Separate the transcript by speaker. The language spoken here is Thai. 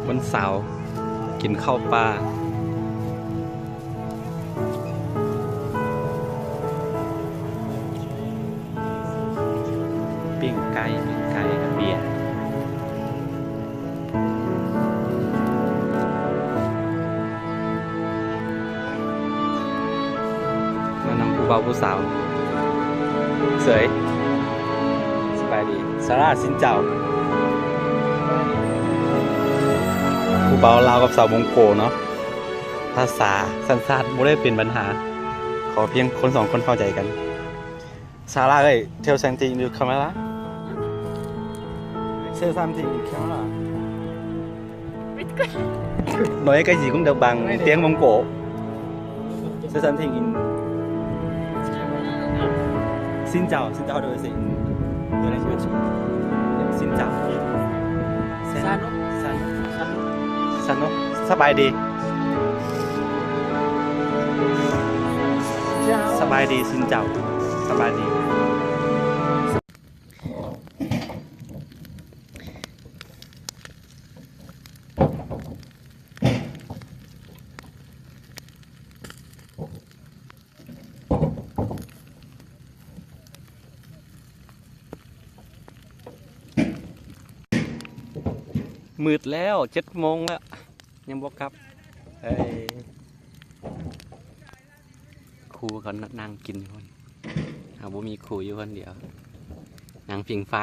Speaker 1: วันเสาร์กินข้าวปลาปิ้งไก่กับเบียร์มานำผู้เบาผู้สาวเสยสบายดีซาร่าสินเจ้าผู้เบาลาวกับสาวมงโกเนาะภาษาสั้นๆไม่ได้เป็นปัญหาขอเพียงคนสองคนเข้าใจกันซาร่าเอ้ย tell something in the camera say something in camera nói cái gì cũng được bằng tiếng Mông Cổ say something in xin chào rồi xin xin chào san nóสบายดีสบายดีสินเจ้าสบายดีมืดแล้ว7 โมงแล้วยังบอกครับครูเขานั่งกินอยู่คนบ่มีครูอยู่คนเดียวนั่งผิงไฟ